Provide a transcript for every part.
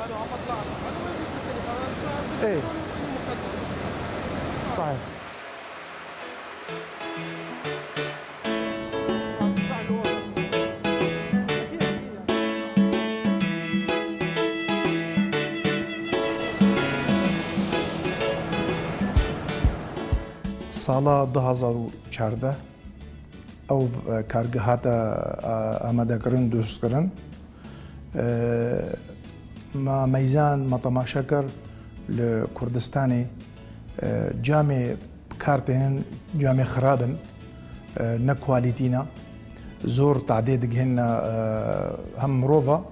قالوا عم اطلع انا ما جبت التليفون ايه مخدر صحيح. سالا 2014 او کارگهاتا آماده کردن درست کردن ما میزان ما تماشا کرد لکردستانی جامع کارتهن جامع خرابن نکوالیتینا زور تعداد جهن هم روفا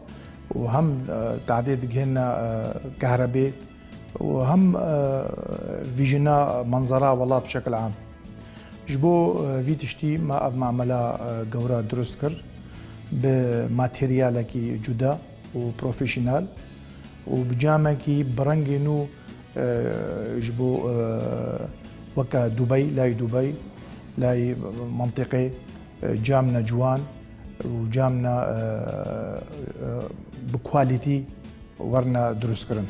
وهم تعداد جهن كهرباء وهم فيجنا منظرة والله بشكل عام جبو في تشتي ما أب معملة جورا درست كر بماتيريال كي جدا وبروفيشنال وبجامع كي برنجينو جبو وكا دبي لاي لاي منطقة جامنا جوان وجامنا بكواليتي ورنا دروس كرن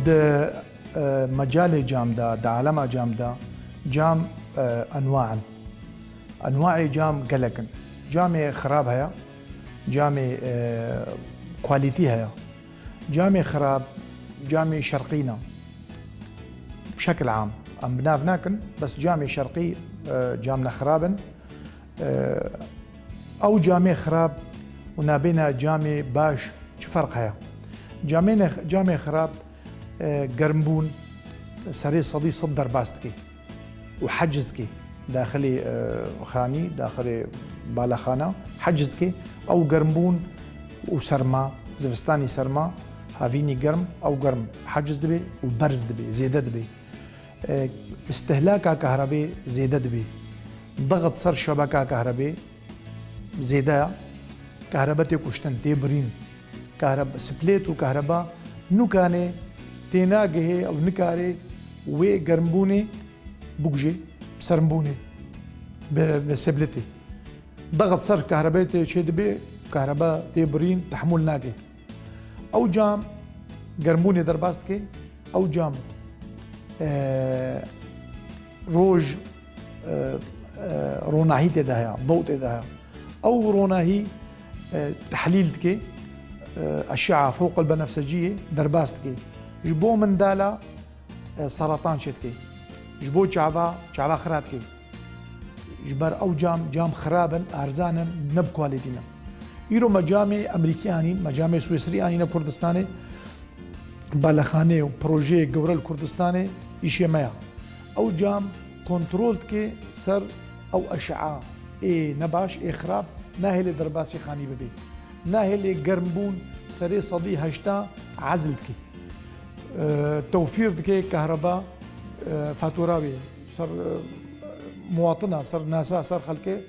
ده مجال جام ده عالم جام ده جام انواع جام قلقن جام خراب هيا جام كواليتي هيا جام خراب جام شرقينا بشكل عام ام بنافناكن بس جام شرقي جامنا خرابن او جام خراب ونابينا جام باش شو فرق هيا جام خراب قرنبون سري صدي صدر باستكي وحجزكي داخلي خاني داخلي بالاخانه حجزكي او قرنبون وسرما زفستاني سرما هافيني قرم او قرم حجز دبي وبرز دبي زياده دبي استهلاك كهرباء زياده دبي ضغط صار شبكه كهرباء زياده كهرباء كشتن تبرين كهرباء سبليت وكهرباء نوكاني تيناقه او نكاري وي قرنبوني بوجي بسرمبوني بسبلتي ضغط صار كهرباء شد بي كهرباء تبرين تحمل ناقي او جام قرنبوني درباستكي او جام روج روناهي تداها ضوء تداها او روناهي تحليل تكي اشعه فوق البنفسجيه درباستكي جبو من دالا سرطان شتكي جبو شعبا خراتكي جبر او جام خرابن ارزانا نب كواليتينا ايرو مجامع امريكياني مجامع سويسرياني نا كردستاني بالخانه وبروجي جورا الكردستاني ايشي مايا او جام كنترول كي سر او اشعه اي نباش اي خراب ناهل درباسي خاني ببي ناهل قرنبون سري صدي هشتا عزلتكي توفير دكي كهرباء فاتوراوي صار مواطنة صار ناسا صار خلكي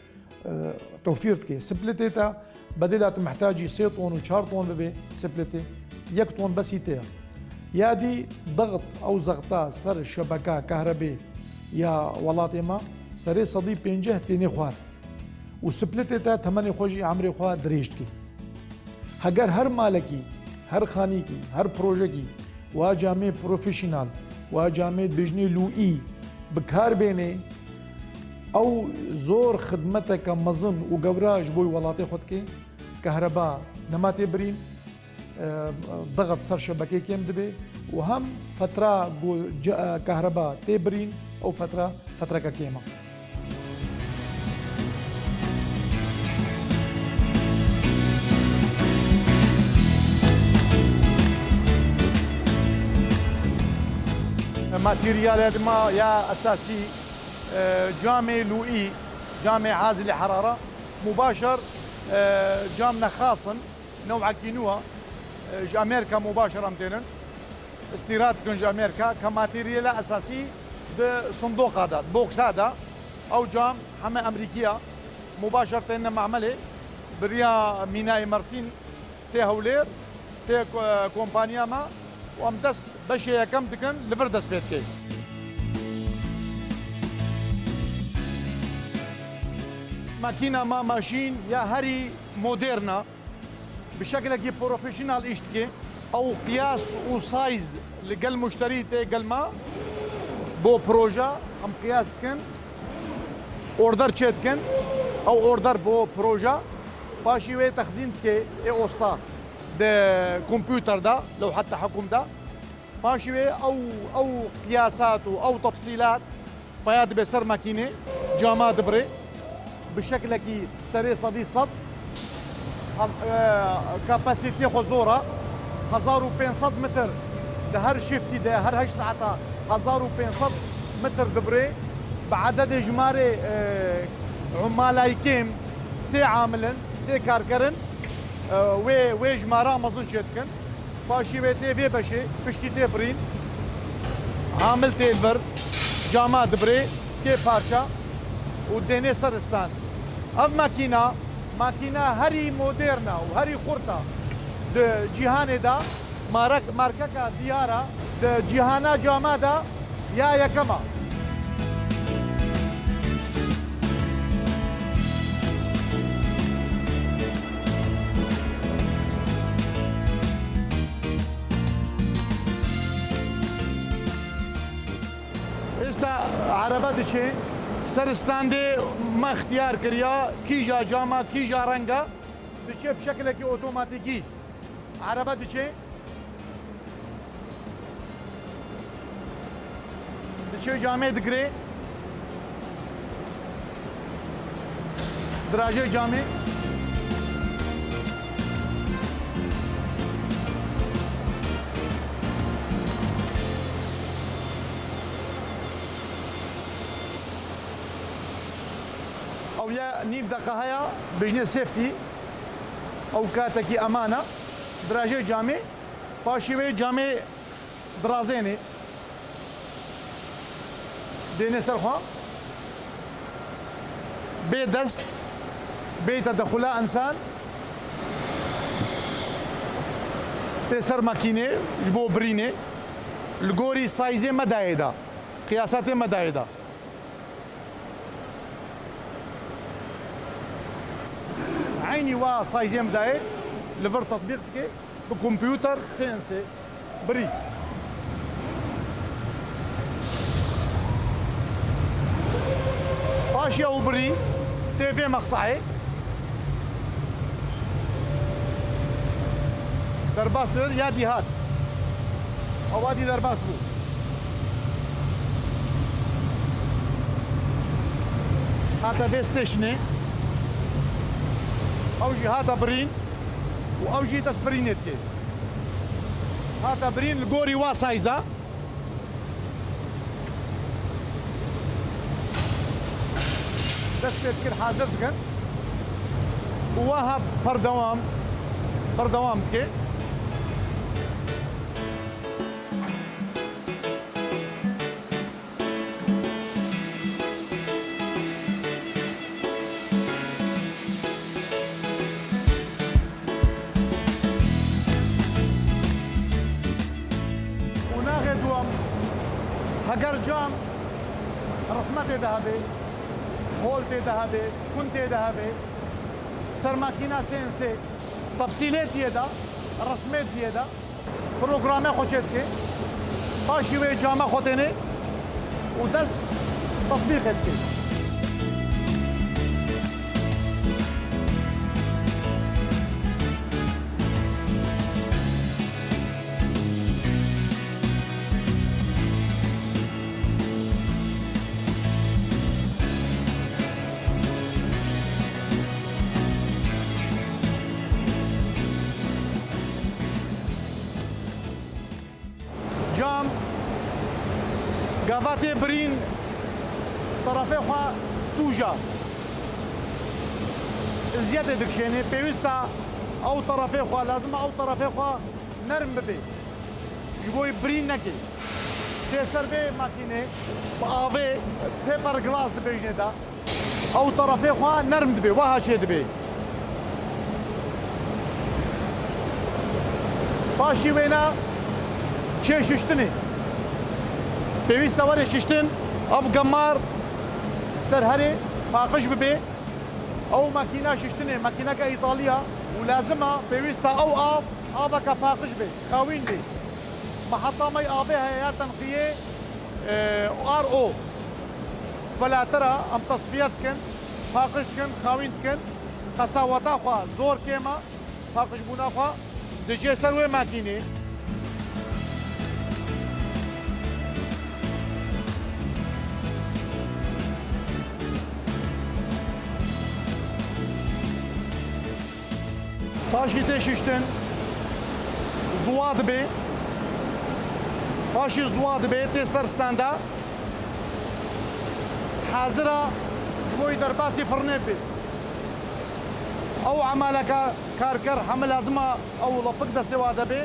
توفير دكي سبلتيتا بدلات محتاجي 6 طن و4 طن ببي سبلتي 1 طن بس يتيها يادي ضغط او زغطا صار شبكة كهرباء يا ولاتي ما سري صدي بينجه تيني خوار وسبلتيتا 8 خوجي عمري خوار دريشتكي هجر هر مالكي هر خانيكي هر بروجيكي واجامي بروفيشنال واجامي بجني لوئي بكار بيني او زور خدمتك مظن وقبراج بوي ولاتي خدكي كهرباء نماتي برين ضغط صار شبكي كيم دبي وهم فترة كهرباء تبرين او فترة كيمة ماتيريالات ما يا اساسي جامع لوئي جامع عازل حراره مباشر جامنا خاصا نوع كينوا امريكا مباشره متين استيراد كنج امريكا كماتيريال اساسي بصندوق هذا بوكس هذا او جام حما امريكيه مباشره معمله بريا ميناي مرسين تي هولير تي كومبانيا ما وام دس بشي كم دكن لفردس بيتكي ماكينة ما ماشين يا هري مودرنا بشكل كي بروفيشنال اشتكي او قياس وسايز لقل مشتري تي قل ما بو بروجا ام قياس كن اوردر تشيتكن او اوردر بو بروجا باشي وي تخزين كي اي اوستا ده كمبيوتر ده لو حتى حكم ده باشي وي او قياسات او تفصيلات بياد بسر ماكينه جامات بري بشكل كي سري صدي صد كاباسيتي خزوره 1500 متر ده هر شفتي ده هر هش ساعتها 1500 متر دبري بعدد اجمالي عمالاي كيم سي عاملن سي كاركرن وي جمارا مازون شتكن باشي بيتي في بشي بشتي تبرين عامل تيلفر جامع دبري كي بارشا وديني سرستان اف ماكينة هري مودرنا وهري خورتا ده جيهاني دا مارككا ديارة ده جيهانا جامع دا يا يكما عربه دچه سرستانده ما اختیار کریا کیجا جاما کیجا رنگا دچه بشکل کی اتوماتیکی عربه دچه جامع دگری دراجه جامع او يا نيف دقه هيا بجنة سيفتي او كاتكي امانه دراجه جامع باشي جامع درازيني ديني سرخوا بي دست بي تدخلها انسان تسر ماكينه جبو بريني الجوري سايزي مدايدا قياساتي مدايدا عيني وا سايزي مدايد لفر تطبيقك بكمبيوتر سي ان سي بري باشي او بري تي في مقطعي درباس يا دي هاد او هادي درباس بو هاتا في ستيشني او جي هاتا برين او جي تسبرينت كي هاتا برين الجوري وا سايزا بس كل حاضر كان وها بردوام كي وناخذ دوام هجر جام رسمته ذهبي هولتي ذهبي كنتي ذهبي سر ماكينه سي ان سي تفصيلات يدا رسمات يدا بروغرامه خوشتكي باشي وي جامع خوتيني ودس تطبيقتكي جام قافاتي برين طرفي خوا توجا زيادة دكشيني بيوستا او طرفي خوا لازم او طرفي خوا نرم ببي يبوي برين نكي تيسر بي ماكيني بآفي بيبر جلاس دبيجني دا او طرفي خوا نرم دبي وها شي دبي پاشی وێنە چێ ششتنێ پێویستە وەرێ ششتن ئەف گەمار سەر هەرێ پاقش ببێ ئەو ماکینا ششتنێ ماکینەکە ئیتالیە و لازمە پێویستە ئەو ئاوەکە پاقش بێ خاوین بێ محەتەمەی ئابێ هەیە یا تەنقیە RO فەلاترە ئەم تەصفیە بکەن پاقش بکەن خاوین بکەن قەساوەتا خوا زۆر کێمە پاقش بوونا خوا دەچێ سەر وێ ماکینێ پاشی تێشیشتن زووا دەبێ پاشی زووا دەبێ تێسەرستاندا حازرە بۆی دەرباسی فڕنێ بێت ئەو عەمالەکە کارکەر هەمە لازمە ئەو لەپک دەسێوا دەبێ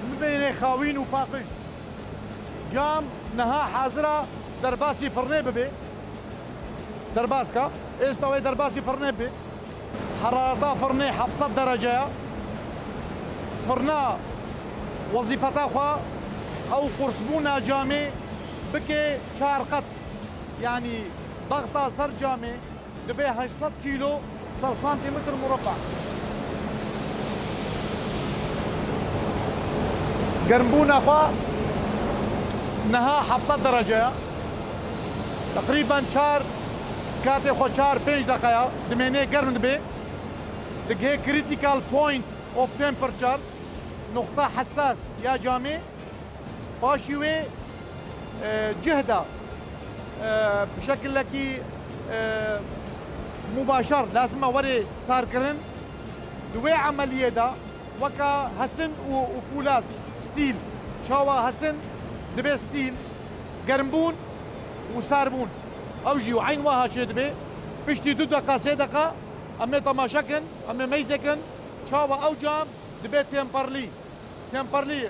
ببێنێ خاوین و پاقش جام نەها حازرە دەرباسی فڕنێ ببێ دەرباسکە ئێستا وەی دەرباسی فڕنێ بێ حرارەتا فڕنێ 700 دەرەجەیە فرنا وظیفەتا خوا ئەو قورسبوونا جامێ بکێ 4 قەت یعنی ضغطا سەر جامێ دەبێ 800 کیلۆ سەر سانتیمتر مربع گەرمبوونا خوا نەها 700 دەرەجەیە تقریبا 4 کاتێ خۆ 4-5 دقەیە دمێنێ گەرم دەبێ دەگهێ critical point of temperature نقطة حساس يا جامي باشي وي جهدة بشكل لكي مباشر لازم وري صار كرن دوي عملية دا وكا هسن وفولاز ستيل شاوا هسن دبي ستيل قرنبون وساربون اوجي وعين واها شي دبي بشتي 2 دقة 3 دقة امي تماشاكن امي ميزكن شاوا او جام دبي تمبرلي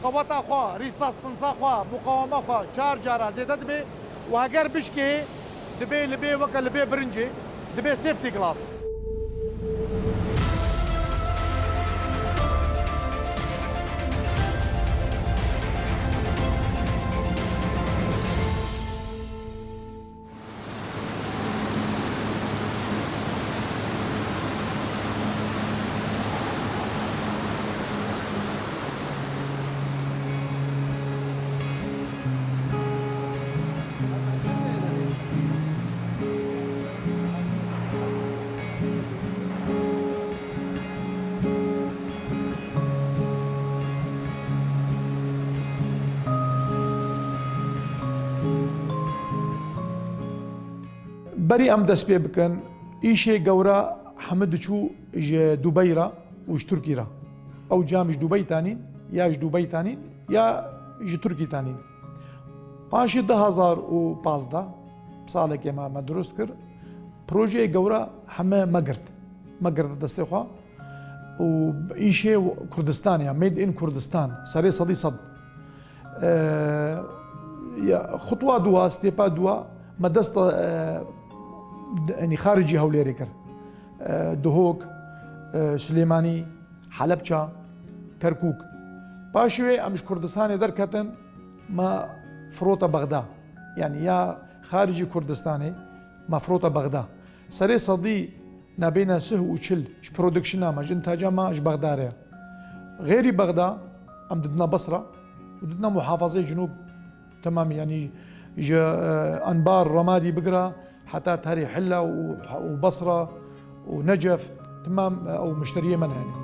قوتا خوا ريساس تنسا خوا مقاومة خوا 4 جارة زيادة دبي وهاجر بشكي دبي لبي وكا لبي برنجي دبي سيفتي كلاس بەری ئەم دەست پێ بکەن ئیشێ گەورە حەمد چوو دوبەیرە وش تورکیرە ئەو جامیش دوبەیتانین یاش دوبەیتانین یا ژ تورکیتانین پاشی 2015 ساڵێک ئێمە دروست کرد پرۆژەیە گەورە هەمە مەگرت دەستێخوا و ئیشێ کوردستانیە مێد ئین کوردستان سەرێ 100 خطوە دووە ستێپا دووە مەدەستە يعني خارجي هوليري كر دهوك سليماني حلبچا كركوك باشوي امش كردستاني دركتن ما فروتا بغداد يعني يا خارجي كردستاني ما فروتا بغداد سري صدي نابينا سه وشل ش برودكشنا ما انتاجا ما اش بغداد غيري بغداد ام ضدنا بصره وضدنا محافظه جنوب تمام يعني انبار رمادي بقرا حتى تهري حلة وبصرة ونجف تمام أو مشترية منها يعني.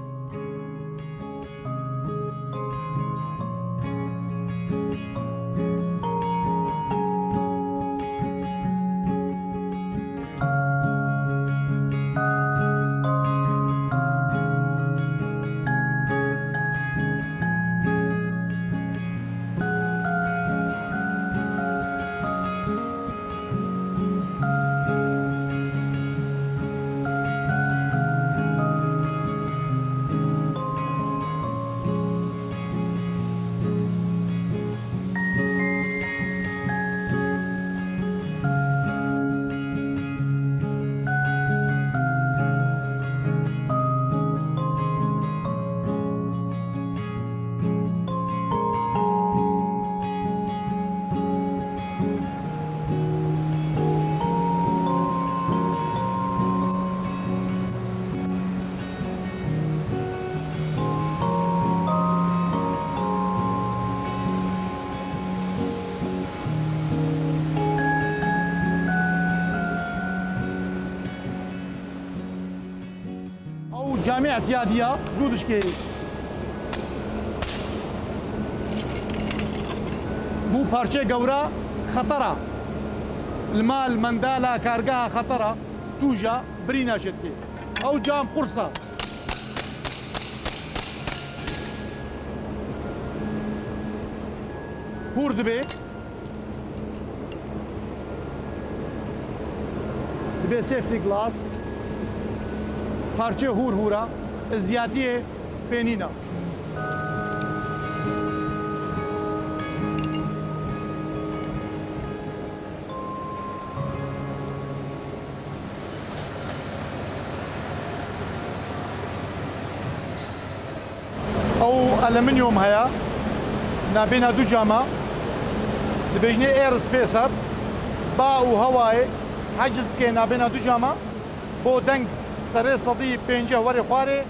جامع اعتيادية زودش كي بو پارچه گورا خطرة المال مندالا كارگاها خطرة توجا برينا شدكي او جام قرصة هور دبي دبي سيفتي جلاس پارچه هور هورا زیادیه پینینا او ألمنيوم هيا نابينا دو جاما دبيجني اير سبيسر با و هواي حجز كي نابينا دو جاما بو دنگ سري صدي بينجه وري خواري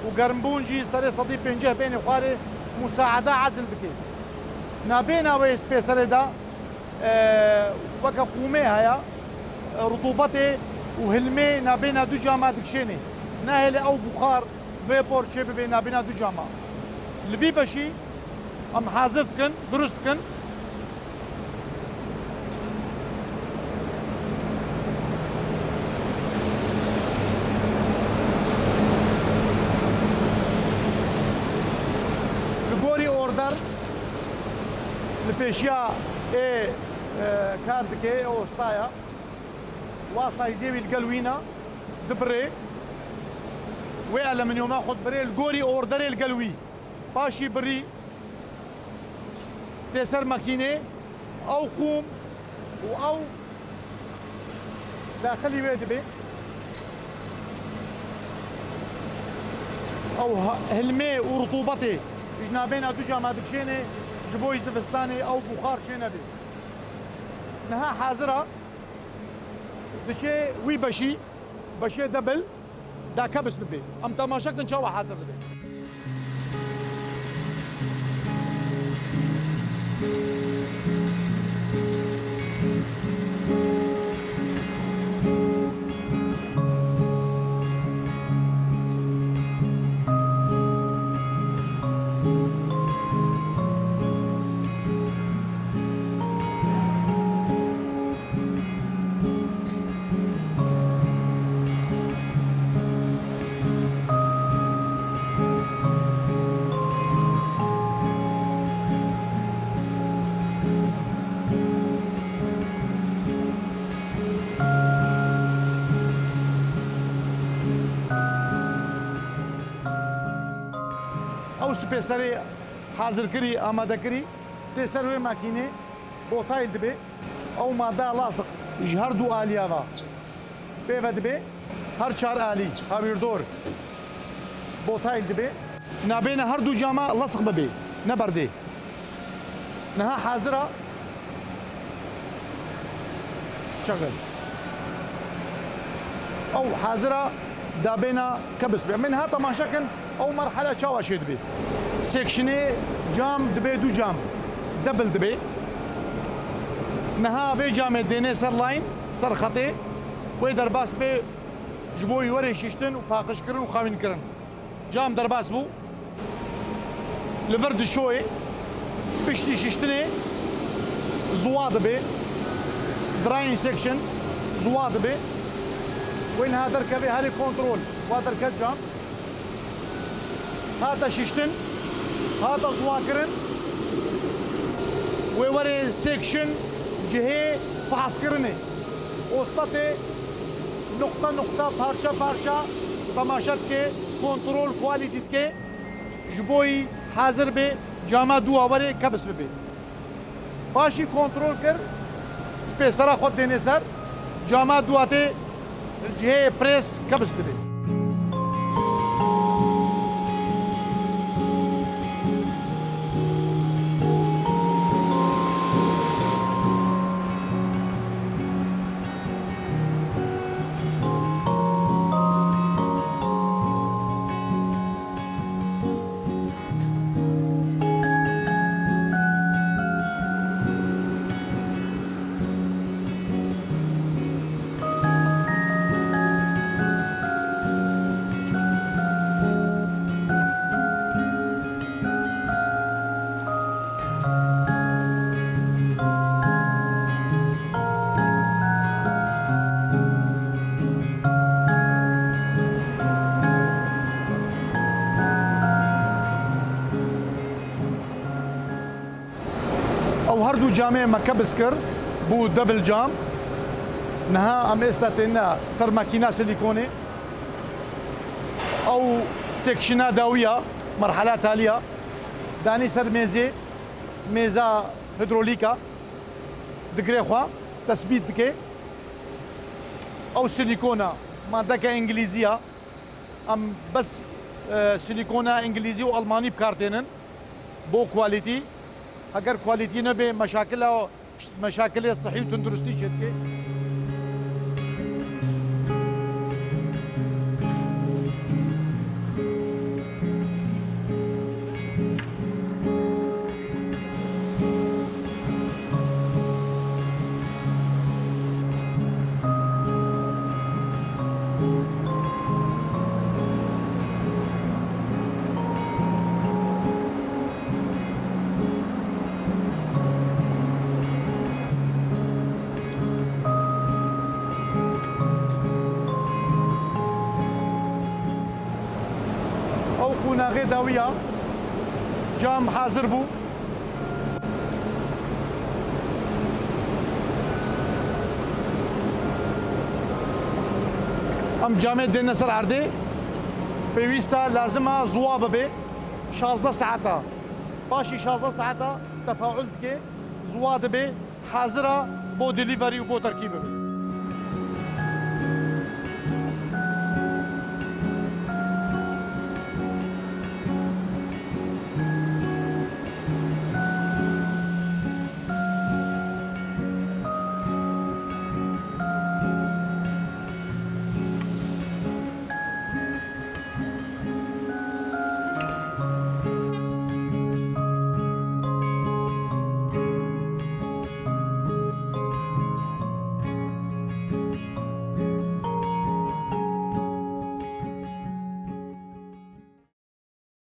وقرنبونجي سري صدي بينجه بين خواري مساعدة عزل بكي نابينا وي سبيسر دا وكا قومي هيا رطوبتي وهلمي نابينا دو جاما دكشيني ناهلي او بخار فيبور شبه بين نابينا دو جاما لفي بشي ام حاضرتكن درستكن لبوري اوردر لبيشيا اي كاردكي او ستايا واصا يجيبي القلوينا دبري ويعلى من يوم اخذ بري الجوري اوردري القلوي باشي بري تيسر ماكينه او قوم او داخلي بيت بي او هلمي ورطوبتي جنابين ادوجا ما دكشيني جبوي زفستاني او بخار شينا بي نها حاضره دشي وي بشي دبل دا كبس ببي ام تماشا كن شاوا حاضر ببي او سپیسری حاضر کری آماده کری تیسر وی ماکینه بوتایل دبی او ماده لاصق هر دو آلیا و بیوه دبی هر چار آلی هاویر دور بوتایل دبی نابین هر دو جامعه لاصق ببی نبرده نها حاضره شغل او حاضره دابينا كبس بي من هذا ما شكل او مرحله شاوا شي دبي سيكشني جام دبي دو جام دبل دبي نها في جام ديني سر لاين سر خطي ويدر باس بي جبوي وري شيشتن وباقش كرن وخاوين كرن جام درباس بو لفرد شوي بشتي شيشتني زواد بي دراين سيكشن زواد بي وين هذا ركبي هاري كنترول وهذا ركب جام هذا شيشتن هذا زواكرن ووري سيكشن جهه فحص كرني وسطتي نقطة بارشا تماشات كي كنترول كواليتي كي جبوي حاضر بي جاما دو اوري كبس بي باشي كنترول كر سبيسرا خود ديني سر جاما دواتي الجهه بريس كبس دبي جامع مكبس كر بو دبل جام نها ام استاتينا سر ماكينه سيليكوني او سكشنا داويه مرحله تاليه داني سر ميزه هيدروليكا دقري خوا تثبيت دكي او سيليكونا مادة انجليزيه ام بس سيليكونا انجليزي والماني بكارتينن بو كواليتي اگر كواليتي نبي مشاكل صحي وتندرستي شتكي او قناغي داويه جام حاضر بو ام جامع دينا سر عردي بيويستا لازمها زوابه بي 16 ساعتا باشي 16 ساعتا تفاعل دكي زواد بي حاضره بو ديليفري وبو تركيبه